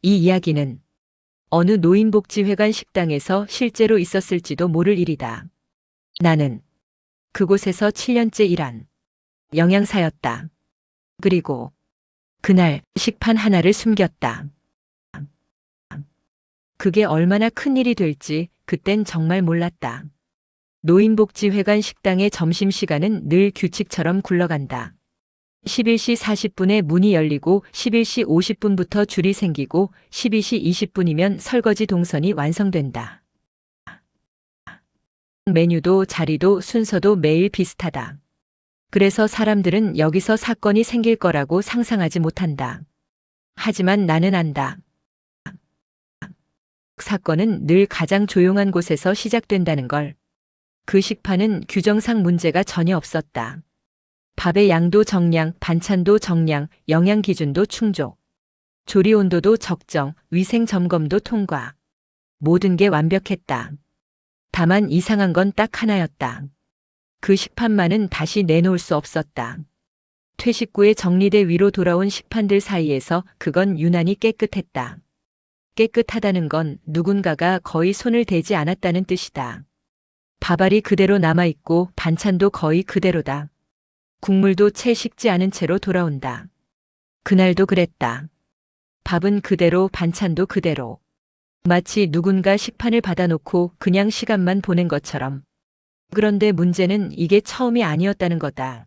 이 이야기는 어느 노인복지회관 식당에서 실제로 있었을지도 모를 일이다. 나는 그곳에서 7년째 일한 영양사였다. 그리고 그날 식판 하나를 숨겼다. 그게 얼마나 큰 일이 될지 그땐 정말 몰랐다. 노인복지회관 식당의 점심시간은 늘 규칙처럼 굴러간다. 11시 40분에 문이 열리고 11시 50분부터 줄이 생기고 12시 20분이면 설거지 동선이 완성된다. 메뉴도 자리도 순서도 매일 비슷하다. 그래서 사람들은 여기서 사건이 생길 거라고 상상하지 못한다. 하지만 나는 안다. 사건은 늘 가장 조용한 곳에서 시작된다는 걸. 그 식판은 규정상 문제가 전혀 없었다. 밥의 양도 정량, 반찬도 정량, 영양 기준도 충족. 조리 온도도 적정, 위생 점검도 통과. 모든 게 완벽했다. 다만 이상한 건 딱 하나였다. 그 식판만은 다시 내놓을 수 없었다. 퇴식 후에 정리대 위로 돌아온 식판들 사이에서 그건 유난히 깨끗했다. 깨끗하다는 건 누군가가 거의 손을 대지 않았다는 뜻이다. 밥알이 그대로 남아있고 반찬도 거의 그대로다. 국물도 채 식지 않은 채로 돌아온다. 그날도 그랬다. 밥은 그대로, 반찬도 그대로. 마치 누군가 식판을 받아놓고 그냥 시간만 보낸 것처럼. 그런데 문제는 이게 처음이 아니었다는 거다.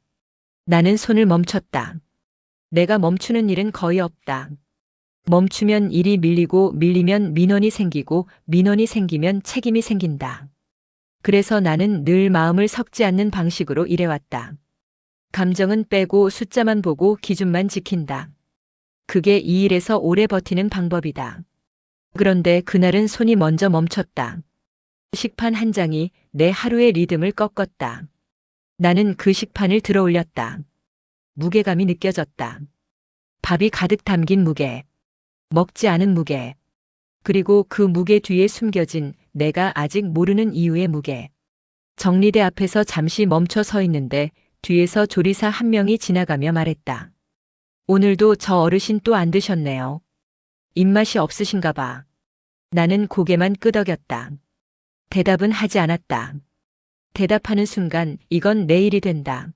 나는 손을 멈췄다. 내가 멈추는 일은 거의 없다. 멈추면 일이 밀리고 밀리면 민원이 생기고 민원이 생기면 책임이 생긴다. 그래서 나는 늘 마음을 섞지 않는 방식으로 일해왔다. 감정은 빼고 숫자만 보고 기준만 지킨다. 그게 이 일에서 오래 버티는 방법이다. 그런데 그날은 손이 먼저 멈췄다. 식판 한 장이 내 하루의 리듬을 꺾었다. 나는 그 식판을 들어 올렸다. 무게감이 느껴졌다. 밥이 가득 담긴 무게. 먹지 않은 무게. 그리고 그 무게 뒤에 숨겨진 내가 아직 모르는 이유의 무게. 정리대 앞에서 잠시 멈춰 서 있는데 뒤에서 조리사 한 명이 지나가며 말했다. 오늘도 저 어르신 또 안 드셨네요. 입맛이 없으신가 봐. 나는 고개만 끄덕였다. 대답은 하지 않았다. 대답하는 순간 이건 내일이 된다.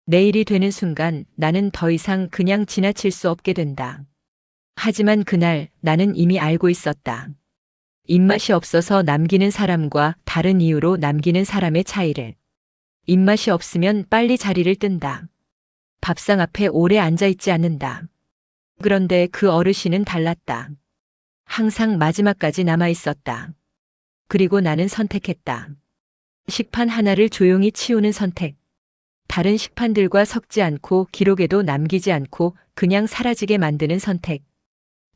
내일이 되는 순간 나는 더 이상 그냥 지나칠 수 없게 된다. 하지만 그날 나는 이미 알고 있었다. 입맛이 없어서 남기는 사람과 다른 이유로 남기는 사람의 차이를. 입맛이 없으면 빨리 자리를 뜬다. 밥상 앞에 오래 앉아있지 않는다. 그런데 그 어르신은 달랐다. 항상 마지막까지 남아있었다. 그리고 나는 선택했다. 식판 하나를 조용히 치우는 선택. 다른 식판들과 섞지 않고 기록에도 남기지 않고 그냥 사라지게 만드는 선택.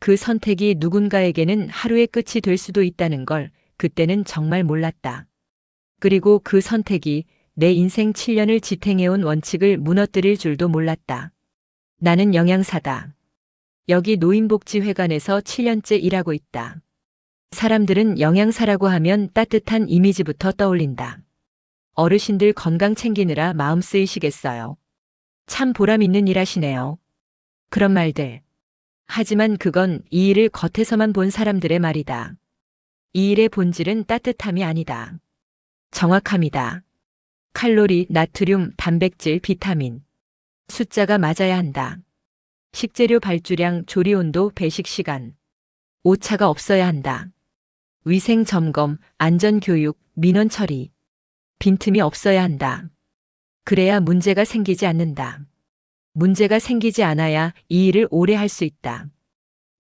그 선택이 누군가에게는 하루의 끝이 될 수도 있다는 걸 그때는 정말 몰랐다. 그리고 그 선택이 내 인생 7년을 지탱해온 원칙을 무너뜨릴 줄도 몰랐다. 나는 영양사다. 여기 노인복지회관에서 7년째 일하고 있다. 사람들은 영양사라고 하면 따뜻한 이미지부터 떠올린다. 어르신들 건강 챙기느라 마음 쓰이시겠어요. 참 보람 있는 일 하시네요. 그런 말들. 하지만 그건 이 일을 겉에서만 본 사람들의 말이다. 이 일의 본질은 따뜻함이 아니다. 정확함이다. 칼로리, 나트륨, 단백질, 비타민. 숫자가 맞아야 한다. 식재료 발주량, 조리온도, 배식시간. 오차가 없어야 한다. 위생 점검, 안전교육, 민원 처리. 빈틈이 없어야 한다. 그래야 문제가 생기지 않는다. 문제가 생기지 않아야 이 일을 오래 할 수 있다.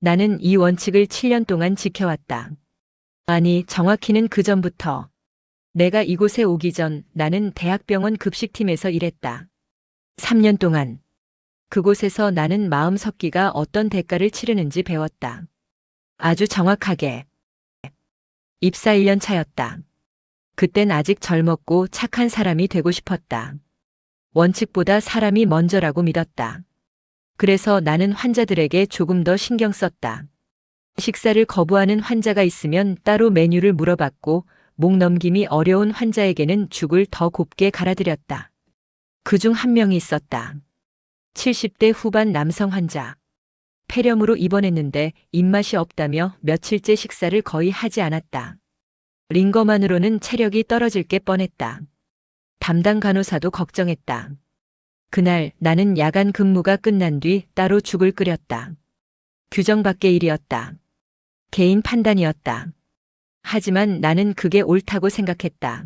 나는 이 원칙을 7년 동안 지켜왔다. 아니, 정확히는 그 전부터. 내가 이곳에 오기 전 나는 대학병원 급식팀에서 일했다. 3년 동안. 그곳에서 나는 마음 섞기가 어떤 대가를 치르는지 배웠다. 아주 정확하게. 입사 1년 차였다. 그땐 아직 젊었고 착한 사람이 되고 싶었다. 원칙보다 사람이 먼저라고 믿었다. 그래서 나는 환자들에게 조금 더 신경 썼다. 식사를 거부하는 환자가 있으면 따로 메뉴를 물어봤고 목 넘김이 어려운 환자에게는 죽을 더 곱게 갈아드렸다. 그중 한 명이 있었다. 70대 후반 남성 환자. 폐렴으로 입원했는데 입맛이 없다며 며칠째 식사를 거의 하지 않았다. 링거만으로는 체력이 떨어질 게 뻔했다. 담당 간호사도 걱정했다. 그날 나는 야간 근무가 끝난 뒤 따로 죽을 끓였다. 규정 밖의 일이었다. 개인 판단이었다. 하지만 나는 그게 옳다고 생각했다.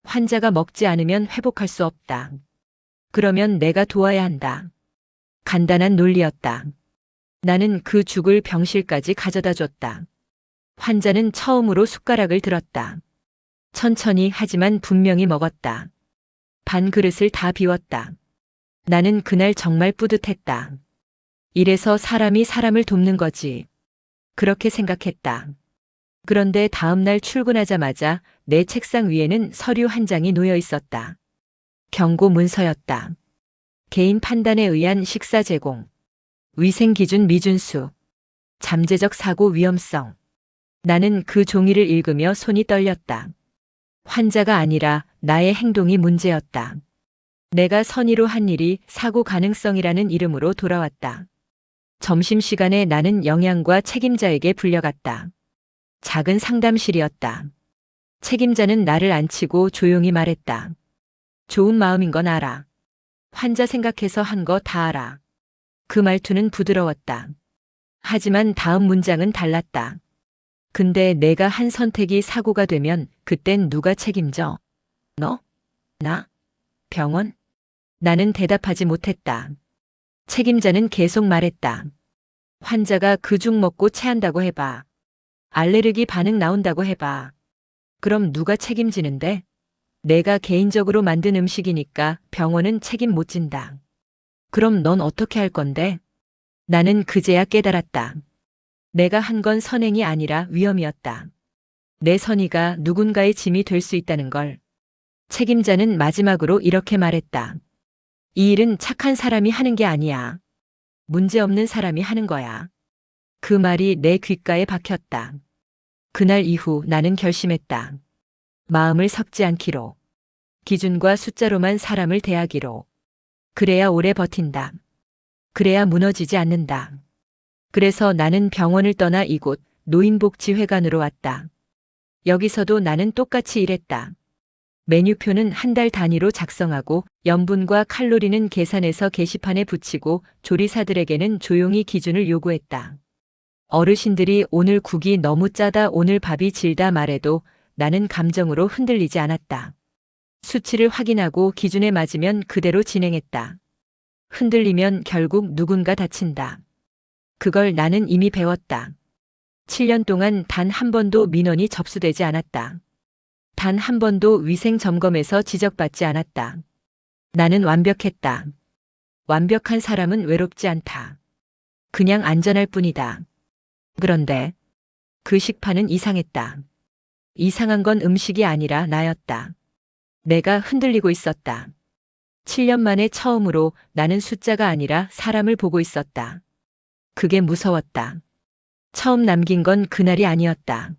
환자가 먹지 않으면 회복할 수 없다. 그러면 내가 도와야 한다. 간단한 논리였다. 나는 그 죽을 병실까지 가져다 줬다. 환자는 처음으로 숟가락을 들었다. 천천히 하지만 분명히 먹었다. 반 그릇을 다 비웠다. 나는 그날 정말 뿌듯했다. 이래서 사람이 사람을 돕는 거지. 그렇게 생각했다. 그런데 다음 날 출근하자마자 내 책상 위에는 서류 한 장이 놓여 있었다. 경고 문서였다. 개인 판단에 의한 식사 제공, 위생 기준 미준수, 잠재적 사고 위험성. 나는 그 종이를 읽으며 손이 떨렸다. 환자가 아니라 나의 행동이 문제였다. 내가 선의로 한 일이 사고 가능성이라는 이름으로 돌아왔다. 점심시간에 나는 영양과 책임자에게 불려갔다. 작은 상담실이었다. 책임자는 나를 앉히고 조용히 말했다. 좋은 마음인 건 알아. 환자 생각해서 한 거 다 알아. 그 말투는 부드러웠다. 하지만 다음 문장은 달랐다. 근데 내가 한 선택이 사고가 되면 그땐 누가 책임져? 너? 나? 병원? 나는 대답하지 못했다. 책임자는 계속 말했다. 환자가 그 죽 먹고 체한다고 해봐. 알레르기 반응 나온다고 해봐. 그럼 누가 책임지는데? 내가 개인적으로 만든 음식이니까 병원은 책임 못 진다. 그럼 넌 어떻게 할 건데? 나는 그제야 깨달았다. 내가 한 건 선행이 아니라 위험이었다. 내 선의가 누군가의 짐이 될 수 있다는 걸. 책임자는 마지막으로 이렇게 말했다. 이 일은 착한 사람이 하는 게 아니야. 문제없는 사람이 하는 거야. 그 말이 내 귓가에 박혔다. 그날 이후 나는 결심했다. 마음을 섞지 않기로. 기준과 숫자로만 사람을 대하기로. 그래야 오래 버틴다. 그래야 무너지지 않는다. 그래서 나는 병원을 떠나 이곳 노인복지회관으로 왔다. 여기서도 나는 똑같이 일했다. 메뉴표는 한 달 단위로 작성하고 염분과 칼로리는 계산해서 게시판에 붙이고 조리사들에게는 조용히 기준을 요구했다. 어르신들이 오늘 국이 너무 짜다, 오늘 밥이 질다 말해도 나는 감정으로 흔들리지 않았다. 수치를 확인하고 기준에 맞으면 그대로 진행했다. 흔들리면 결국 누군가 다친다. 그걸 나는 이미 배웠다. 7년 동안 단 한 번도 민원이 접수되지 않았다. 단 한 번도 위생 점검에서 지적받지 않았다. 나는 완벽했다. 완벽한 사람은 외롭지 않다. 그냥 안전할 뿐이다. 그런데 그 식판은 이상했다. 이상한 건 음식이 아니라 나였다. 내가 흔들리고 있었다. 7년 만에 처음으로 나는 숫자가 아니라 사람을 보고 있었다. 그게 무서웠다. 처음 남긴 건 그날이 아니었다.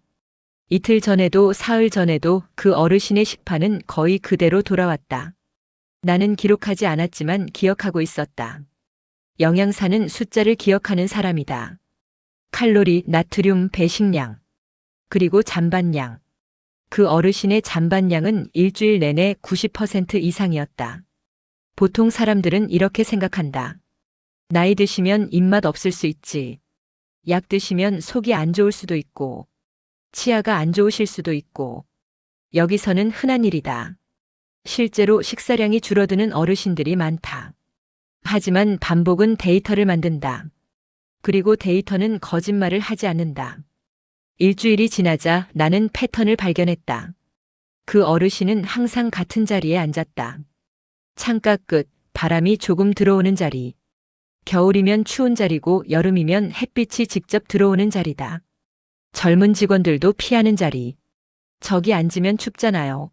이틀 전에도 사흘 전에도 그 어르신의 식판은 거의 그대로 돌아왔다. 나는 기록하지 않았지만 기억하고 있었다. 영양사는 숫자를 기억하는 사람이다. 칼로리, 나트륨, 배식량, 그리고 잔반량. 그 어르신의 잔반량은 일주일 내내 90% 이상이었다. 보통 사람들은 이렇게 생각한다. 나이 드시면 입맛 없을 수 있지. 약 드시면 속이 안 좋을 수도 있고, 치아가 안 좋으실 수도 있고. 여기서는 흔한 일이다. 실제로 식사량이 줄어드는 어르신들이 많다. 하지만 반복은 데이터를 만든다. 그리고 데이터는 거짓말을 하지 않는다. 일주일이 지나자 나는 패턴을 발견했다. 그 어르신은 항상 같은 자리에 앉았다. 창가 끝, 바람이 조금 들어오는 자리. 겨울이면 추운 자리고 여름이면 햇빛이 직접 들어오는 자리다. 젊은 직원들도 피하는 자리. 저기 앉으면 춥잖아요.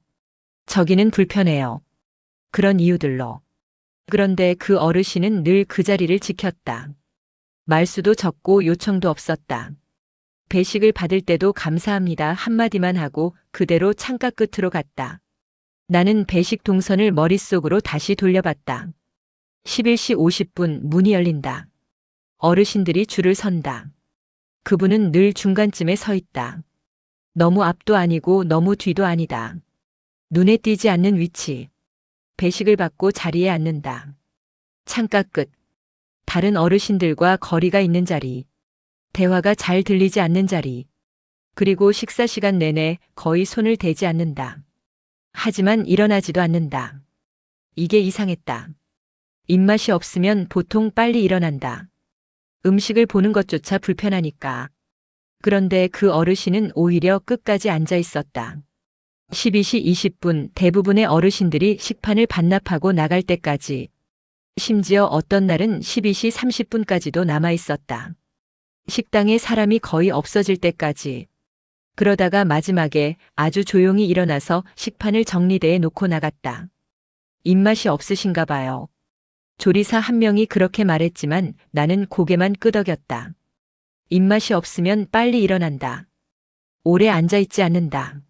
저기는 불편해요. 그런 이유들로. 그런데 그 어르신은 늘 그 자리를 지켰다. 말수도 적고 요청도 없었다. 배식을 받을 때도 감사합니다 한마디만 하고 그대로 창가 끝으로 갔다. 나는 배식 동선을 머릿속으로 다시 돌려봤다. 11시 50분 문이 열린다. 어르신들이 줄을 선다. 그분은 늘 중간쯤에 서 있다. 너무 앞도 아니고 너무 뒤도 아니다. 눈에 띄지 않는 위치. 배식을 받고 자리에 앉는다. 창가 끝. 다른 어르신들과 거리가 있는 자리. 대화가 잘 들리지 않는 자리. 그리고 식사 시간 내내 거의 손을 대지 않는다. 하지만 일어나지도 않는다. 이게 이상했다. 입맛이 없으면 보통 빨리 일어난다. 음식을 보는 것조차 불편하니까. 그런데 그 어르신은 오히려 끝까지 앉아 있었다. 12시 20분 대부분의 어르신들이 식판을 반납하고 나갈 때까지. 심지어 어떤 날은 12시 30분까지도 남아 있었다. 식당에 사람이 거의 없어질 때까지. 그러다가 마지막에 아주 조용히 일어나서 식판을 정리대에 놓고 나갔다. 입맛이 없으신가 봐요. 조리사 한 명이 그렇게 말했지만 나는 고개만 끄덕였다. 입맛이 없으면 빨리 일어난다. 오래 앉아 있지 않는다.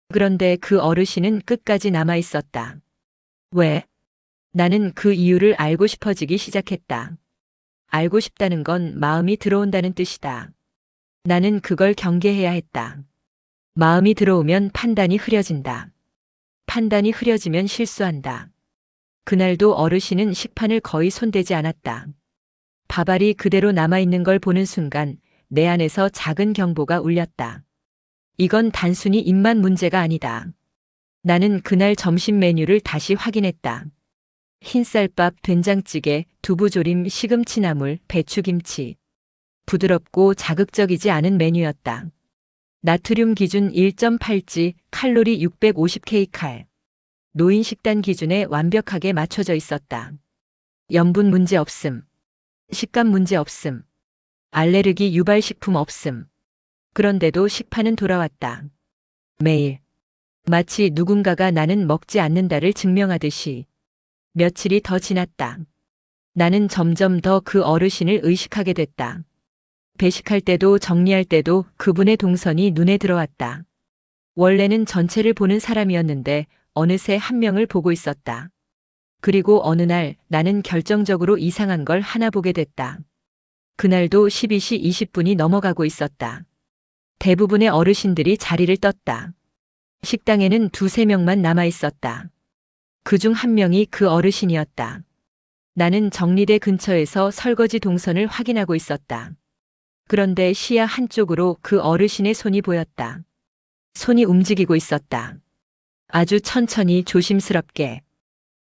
그런데 그 어르신은 끝까지 남아 있었다. 왜? 나는 그 이유를 알고 싶어지기 시작했다. 알고 싶다는 건 마음이 들어온다는 뜻이다. 나는 그걸 경계해야 했다. 마음이 들어오면 판단이 흐려진다. 판단이 흐려지면 실수한다. 그날도 어르신은 식판을 거의 손대지 않았다. 밥알이 그대로 남아있는 걸 보는 순간 내 안에서 작은 경보가 울렸다. 이건 단순히 입맛 문제가 아니다. 나는 그날 점심 메뉴를 다시 확인했다. 흰쌀밥, 된장찌개, 두부조림, 시금치나물, 배추김치. 부드럽고 자극적이지 않은 메뉴였다. 나트륨 기준 1.8지, 칼로리 650kcal. 노인 식단 기준에 완벽하게 맞춰져 있었다. 염분 문제 없음. 식감 문제 없음. 알레르기 유발 식품 없음. 그런데도 식판은 돌아왔다. 매일. 마치 누군가가 나는 먹지 않는다를 증명하듯이. 며칠이 더 지났다. 나는 점점 더 그 어르신을 의식하게 됐다. 배식할 때도 정리할 때도 그분의 동선이 눈에 들어왔다. 원래는 전체를 보는 사람이었는데 어느새 한 명을 보고 있었다. 그리고 어느 날 나는 결정적으로 이상한 걸 하나 보게 됐다. 그날도 12시 20분이 넘어가고 있었다. 대부분의 어르신들이 자리를 떴다. 식당에는 두세 명만 남아 있었다. 그중 한 명이 그 어르신이었다. 나는 정리대 근처에서 설거지 동선을 확인하고 있었다. 그런데 시야 한쪽으로 그 어르신의 손이 보였다. 손이 움직이고 있었다. 아주 천천히 조심스럽게.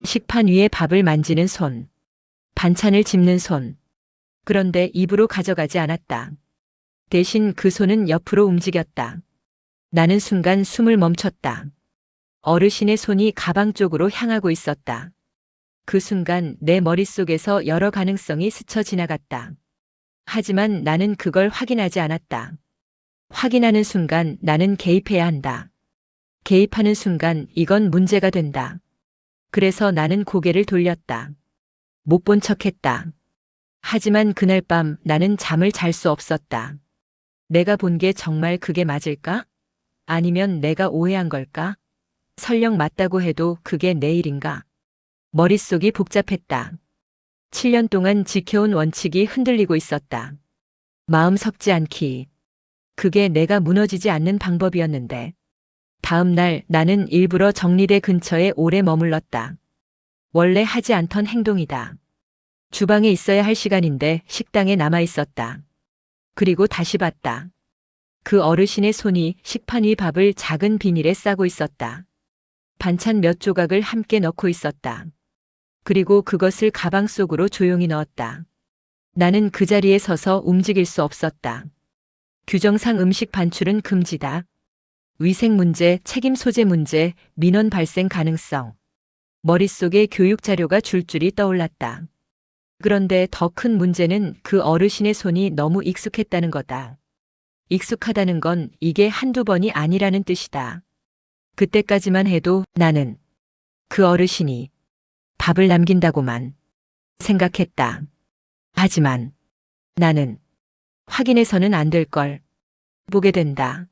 식판 위에 밥을 만지는 손. 반찬을 집는 손. 그런데 입으로 가져가지 않았다. 대신 그 손은 옆으로 움직였다. 나는 순간 숨을 멈췄다. 어르신의 손이 가방 쪽으로 향하고 있었다. 그 순간 내 머릿속에서 여러 가능성이 스쳐 지나갔다. 하지만 나는 그걸 확인하지 않았다. 확인하는 순간 나는 개입해야 한다. 개입하는 순간 이건 문제가 된다. 그래서 나는 고개를 돌렸다. 못 본 척했다. 하지만 그날 밤 나는 잠을 잘 수 없었다. 내가 본 게 정말 그게 맞을까? 아니면 내가 오해한 걸까? 설령 맞다고 해도 그게 내 일인가? 머릿속이 복잡했다. 7년 동안 지켜온 원칙이 흔들리고 있었다. 마음 섞지 않기. 그게 내가 무너지지 않는 방법이었는데. 다음 날 나는 일부러 정리대 근처에 오래 머물렀다. 원래 하지 않던 행동이다. 주방에 있어야 할 시간인데 식당에 남아 있었다. 그리고 다시 봤다. 그 어르신의 손이 식판 위 밥을 작은 비닐에 싸고 있었다. 반찬 몇 조각을 함께 넣고 있었다. 그리고 그것을 가방 속으로 조용히 넣었다. 나는 그 자리에 서서 움직일 수 없었다. 규정상 음식 반출은 금지다. 위생 문제, 책임 소재 문제, 민원 발생 가능성. 머릿속에 교육 자료가 줄줄이 떠올랐다. 그런데 더 큰 문제는 그 어르신의 손이 너무 익숙했다는 거다. 익숙하다는 건 이게 한두 번이 아니라는 뜻이다. 그때까지만 해도 나는 그 어르신이 밥을 남긴다고만 생각했다. 하지만 나는 확인해서는 안 될 걸 보게 된다.